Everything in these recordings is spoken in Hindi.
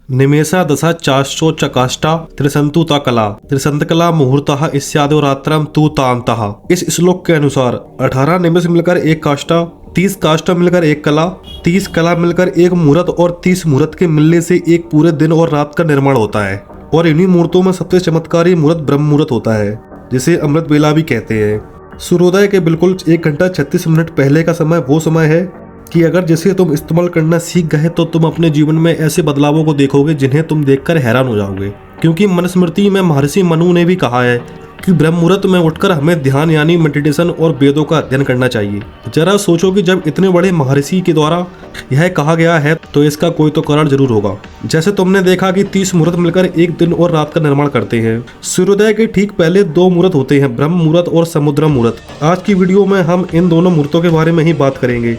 निमेषा दशा चाशो चकाष्टा त्रिसंतुता कला त्रिसंतकला मुहूर्तः इस्यादो रात्रम तू तांतः। इस श्लोक के अनुसार 18 निमेष मिलकर एक काष्ठा, 30 काष्ठा मिलकर एक कला, 30 कला मिलकर एक मुहूर्त और 30 मुहूर्त के मिलने से एक पूरे दिन और रात का निर्माण होता है। और इन्हीं मुहूर्तों में सबसे चमत्कारी मुहूर्त ब्रह्म मुहूर्त होता है, जिसे अमृत बेला भी कहते हैं। सूर्योदय के बिल्कुल 1 घंटा 36 मिनट पहले का समय वो समय है कि अगर जिसे तुम इस्तेमाल करना सीख गए तो तुम अपने जीवन में ऐसे बदलावों को देखोगे जिन्हें तुम देखकर हैरान हो जाओगे। क्योंकि मनुस्मृति में महर्षि मनु ने भी कहा है कि ब्रह्म मुहूर्त में उठकर हमें ध्यान यानी मेडिटेशन और वेदों का अध्ययन करना चाहिए। जरा सोचो कि जब इतने बड़े महर्षि के द्वारा यह कहा गया है तो इसका कोई तो कारण जरूर होगा। जैसे तुमने देखा कि 30 मुहूर्त मिलकर एक दिन और रात का निर्माण करते हैं। सूर्योदय के ठीक पहले 2 मुहूर्त होते हैं, ब्रह्म मुहूर्त और समुद्र मुहूर्त। आज की वीडियो में हम इन दोनों मुहूर्तों के बारे में ही बात करेंगे।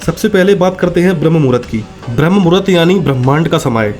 सबसे पहले बात करते हैं ब्रह्म मुहूर्त की। ब्रह्म मुहूर्त यानी ब्रह्मांड का समय।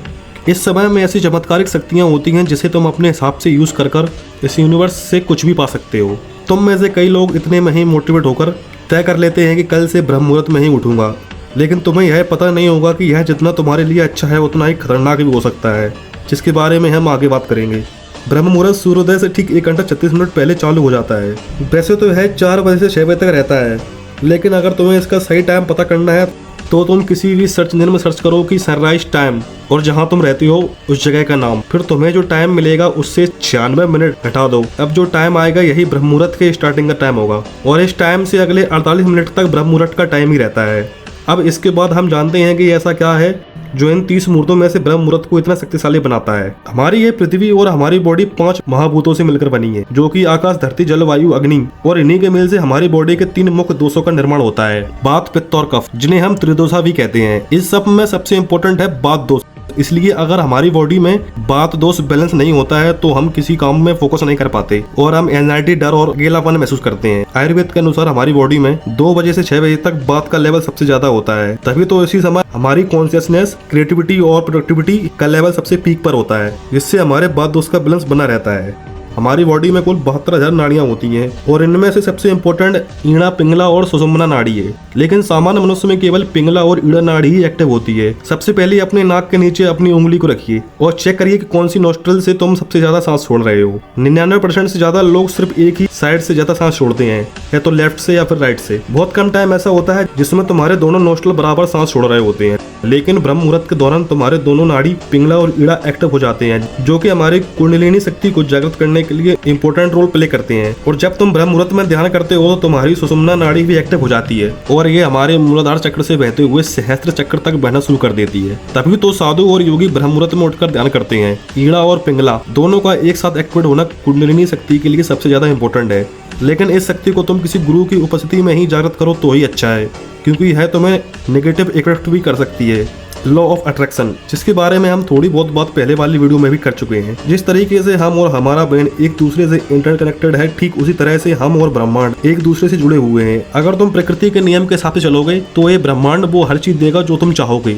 इस समय में ऐसी चमत्कारिक शक्तियां होती हैं जिसे तुम अपने हिसाब से यूज कर इस यूनिवर्स से कुछ भी पा सकते हो। तुम में से कई लोग इतने में ही मोटिवेट होकर तय कर लेते हैं कि कल से ब्रह्म मुहूर्त में ही उठूंगा, लेकिन तुम्हें यह पता नहीं होगा कि यह जितना तुम्हारे लिए अच्छा है उतना ही खतरनाक भी हो सकता है, जिसके बारे में हम आगे बात करेंगे। ब्रह्म मुहूर्त सूर्योदय से ठीक 1 घंटा 36 मिनट पहले चालू हो जाता है। वैसे तो यह 4 बजे से 6 बजे तक रहता है, लेकिन अगर तुम्हें इसका सही टाइम पता करना है तो तुम किसी भी सर्च इंजन में सर्च करो कि सनराइज टाइम और जहां तुम रहती हो उस जगह का नाम, फिर तुम्हें जो टाइम मिलेगा उससे 96 मिनट घटा दो। अब जो टाइम आएगा यही ब्रह्म मुहूर्त के स्टार्टिंग का टाइम होगा और इस टाइम से अगले 48 मिनट तक ब्रह्म मुहूर्त का टाइम ही रहता है। अब इसके बाद हम जानते हैं कि ऐसा क्या है जो इन 30 मुहूर्तों में से ब्रह्म मुहूर्त को इतना शक्तिशाली बनाता है। हमारी ये पृथ्वी और हमारी बॉडी 5 महाभूतों से मिलकर बनी है, जो कि आकाश, धरती, जल, वायु, अग्नि, और इन्हीं के मेल से हमारी बॉडी के 3 मुख्य दोषों का निर्माण होता है, वात, पित्त और कफ, जिन्हें हम त्रिदोषा भी कहते हैं। इस सब में सबसे इंपॉर्टेंट है वात दोष। इसलिए अगर हमारी बॉडी में वात दोष बैलेंस नहीं होता है तो हम किसी काम में फोकस नहीं कर पाते और हम एंजाइटी, डर और अकेलापन महसूस करते हैं। आयुर्वेद के अनुसार हमारी बॉडी में 2 बजे से 6 बजे तक वात का लेवल सबसे ज्यादा होता है। तभी तो इसी समय हमारी कॉन्शियसनेस, क्रिएटिविटी और प्रोडक्टिविटी का लेवल सबसे पीक पर होता है, जिससे हमारे वात दोष का बैलेंस बना रहता है। हमारी बॉडी में कुल 72,000 नाड़ियां होती हैं और इनमें से सबसे इंपॉर्टेंट ईड़ा, पिंगला और सुषुम्ना नाड़ी है। लेकिन सामान्य मनुष्य में केवल पिंगला और ईड़ा नाड़ी ही एक्टिव होती है। सबसे पहले अपने नाक के नीचे अपनी उंगली को रखिए और चेक करिए कि कौन सी नोस्ट्रल से तुम सबसे ज्यादा सांस छोड़ रहे हो। 99% से ज्यादा लोग सिर्फ एक ही साइड से ज्यादा सांस छोड़ते हैं, या तो लेफ्ट से या फिर राइट से। बहुत कम टाइम ऐसा होता है जिसमें तुम्हारे दोनों नोस्ट्रल बराबर सांस छोड़ रहे होते हैं। लेकिन ब्रह्म मुहूर्त के दौरान तुम्हारे दोनों नाड़ी, पिंगला और ईड़ा एक्टिव हो जाते हैं, जो कि हमारी कुंडलिनी शक्ति को जागृत करने के लिए इंपॉर्टेंट रोल प्ले करते हैं। और जब तुम ब्रह्म मुहूर्त में ध्यान करते हो तो तुम्हारी सुषुम्ना नाड़ी भी एक्टिव हो जाती है और ये हमारे मूलाधार चक्र से बहते हुए सहस्त्र चक्र तक बहना शुरू कर देती है। तभी तो साधु और योगी ब्रह्म मुहूर्त में उठकर ध्यान करते हैं। ईड़ा और पिंगला दोनों का एक साथ एक्टिवेट होना कुंडलिनी शक्ति के लिए सबसे ज्यादा इंपॉर्टेंट है। लेकिन इस शक्ति को तुम किसी गुरु की उपस्थिति में ही जागृत करो तो ही अच्छा है, क्योंकि यह तुम्हें नेगेटिव इफेक्ट भी कर सकती है। लॉ ऑफ अट्रैक्शन, जिसके बारे में हम थोड़ी बहुत बात पहले वाली वीडियो में भी कर चुके हैं। जिस तरीके से हम और हमारा ब्रेन एक दूसरे से इंटरकनेक्टेड है, ठीक उसी तरह से हम और ब्रह्मांड एक दूसरे से जुड़े हुए हैं। अगर तुम प्रकृति के नियम के साथ चलोगे तो ये ब्रह्मांड वो हर चीज देगा जो तुम चाहोगे।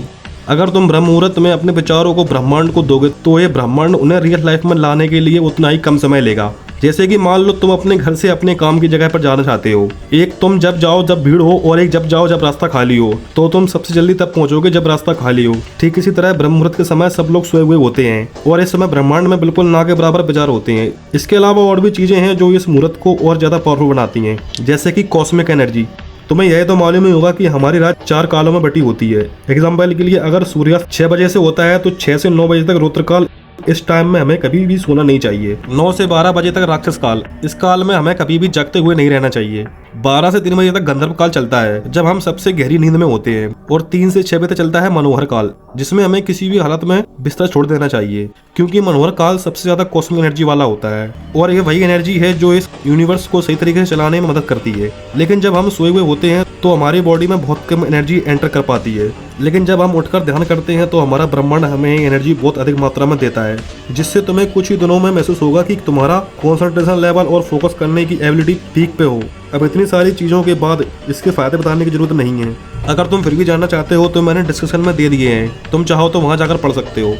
अगर तुम ब्रह्म मुहूर्त में अपने विचारों को ब्रह्मांड को दोगे तो ये ब्रह्मांड उन्हें रियल लाइफ में लाने के लिए उतना ही कम समय लेगा। जैसे कि मान लो तुम अपने घर से अपने काम की जगह पर जाना चाहते हो। एक तुम जब जाओ जब भीड़ हो और एक जब जाओ जब रास्ता खाली हो, तो तुम सबसे जल्दी तब पहुंचोगे जब रास्ता खाली हो। ठीक इसी तरह ब्रह्म मुहूर्त के समय सब लोग सोए हुए होते हैं और इस समय ब्रह्मांड में बिल्कुल ना के बराबर विचार होते हैं। इसके अलावा और भी चीजें हैं जो इस मुहूर्त को और ज्यादा पावरफुल बनाती हैं, जैसे कि कॉस्मिक एनर्जी। तुम्हें यह तो मालूम ही होगा कि हमारी रात 4 कालों में बटी होती है। एग्जाम्पल के लिए अगर सूर्यास्त 6 बजे से होता है तो 6 से 9 बजे तक रुद्रकाल। इस टाइम में हमें कभी भी सोना नहीं चाहिए। 9 से 12 बजे तक राक्षस काल। इस काल में हमें कभी भी जगते हुए नहीं रहना चाहिए। 12 से 3 बजे तक गंधर्व काल चलता है, जब हम सबसे गहरी नींद में होते हैं। और 3 से 6 बजे तक चलता है मनोहर काल, जिसमें हमें किसी भी हालत में बिस्तर छोड़ देना चाहिए, क्योंकि मनोहर काल सबसे ज्यादा कॉस्मिक एनर्जी वाला होता है और ये वही एनर्जी है जो इस यूनिवर्स को सही तरीके से चलाने में मदद करती है। लेकिन जब हम सोए हुए होते हैं तो हमारी बॉडी में बहुत कम एनर्जी एंटर कर पाती है, लेकिन जब हम उठकर ध्यान करते हैं तो हमारा ब्रह्मांड हमें एनर्जी बहुत अधिक मात्रा में देता है, जिससे तुम्हें कुछ ही दिनों में महसूस होगा कि तुम्हारा कंसंट्रेशन लेवल और फोकस करने की एबिलिटी पीक पे हो। अब इतनी सारी चीज़ों के बाद इसके फायदे बताने की जरूरत नहीं है। अगर तुम फिर भी जानना चाहते हो तो मैंने डिस्क्रिप्शन में दे दिए हैं, तुम चाहो तो वहाँ जाकर पढ़ सकते हो।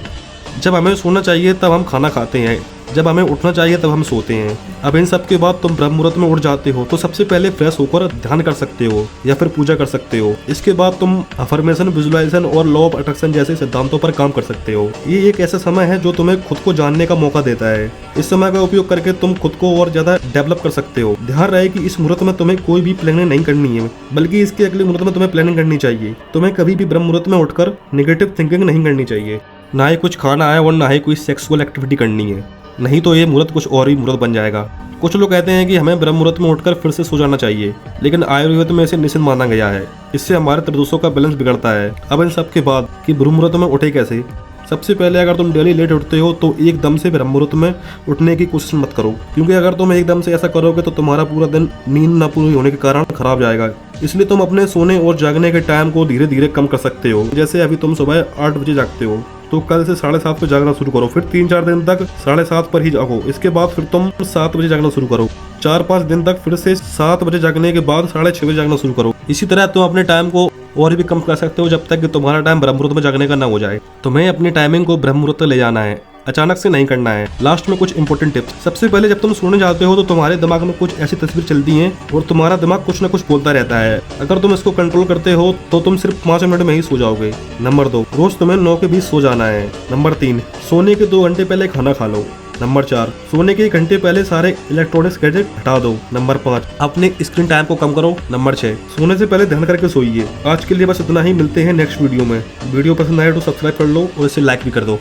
जब हमें सोना चाहिए तब हम खाना खाते हैं, जब हमें उठना चाहिए तब हम सोते हैं। अब इन सब के बाद तुम ब्रह्म मुहूर्त में उठ जाते हो तो सबसे पहले फ्रेश होकर ध्यान कर सकते हो या फिर पूजा कर सकते हो। इसके बाद तुम अफर्मेशन, विजुअलाइजेशन और लॉ ऑफ अट्रैक्शन जैसे सिद्धांतों पर काम कर सकते हो। ये एक ऐसा समय है जो तुम्हें खुद को जानने का मौका देता है। इस समय का उपयोग करके तुम खुद को और ज्यादा डेवलप कर सकते हो। ध्यान रहे कि इस मुहूर्त में तुम्हें कोई भी प्लानिंग नहीं करनी है, बल्कि इसके अगले मुहूर्त में तुम्हें प्लानिंग करनी चाहिए। तुम्हें कभी भी ब्रह्म मुहूर्त में उठकर नेगेटिव थिंकिंग नहीं करनी चाहिए, ना ही कुछ खाना है और ना ही कोई सेक्सुअल एक्टिविटी करनी है, नहीं तो ये मुहूर्त कुछ और ही मुहूर्त बन जाएगा। कुछ लोग कहते हैं कि हमें ब्रह्म मुहूर्त में उठकर फिर से सो जाना चाहिए, लेकिन आयुर्वेद में इसे निषिद्ध माना गया है। इससे हमारे त्रिदोषों का बैलेंस बिगड़ता है। अब इन सब के बाद कि ब्रह्म मुहूर्त में उठे कैसे, सबसे पहले अगर तुम डेली लेट उठते हो तो एकदम से ब्रह्म मुहूर्त में उठने की कोशिश मत करो, क्योंकि अगर तुम एकदम से ऐसा करोगे तो तुम्हारा पूरा दिन नींद न पूरी होने के कारण खराब जाएगा। इसलिए तुम अपने सोने और जागने के टाइम को धीरे धीरे कम कर सकते हो। जैसे अभी तुम सुबह 8 बजे जागते हो तो कल से 7:30 पर जागना शुरू करो, फिर 3-4 दिन तक 7:30 पर ही जागो। इसके बाद फिर तुम 7 बजे जागना शुरू करो। 4-5 दिन तक फिर से 7 बजे जागने के बाद 6:30 बजे जागना शुरू करो। इसी तरह तुम अपने टाइम को और भी कम कर सकते हो जब तक कि तुम्हारा टाइम ब्रह्म मुहूर्त में जागने का ना हो जाए। तुम्हें अपनी टाइमिंग को ब्रह्म मुहूर्त ले जाना है, अचानक से नहीं करना है। लास्ट में कुछ इंपॉर्टेंट टिप्स। सबसे पहले जब तुम सोने जाते हो तो तुम्हारे दिमाग में कुछ ऐसी तस्वीर चलती हैं और तुम्हारा दिमाग कुछ ना कुछ बोलता रहता है। अगर तुम इसको कंट्रोल करते हो तो तुम सिर्फ 5 मिनट में ही सो जाओगे। नंबर 2, रोज तुम्हें 9 के 20 सो जाना है। नंबर 3, सोने के 2 घंटे पहले खाना खा लो। नंबर 4, सोने के 1 घंटे पहले सारे इलेक्ट्रॉनिक्स गैजेट हटा दो। नंबर 5, अपने स्क्रीन टाइम को कम करो। नंबर 6, सोने से पहले ध्यान करके सोइए। आज के लिए बस इतना ही, मिलते हैं नेक्स्ट वीडियो में। वीडियो पसंद आए तो सब्सक्राइब कर लो और इसे लाइक भी कर दो।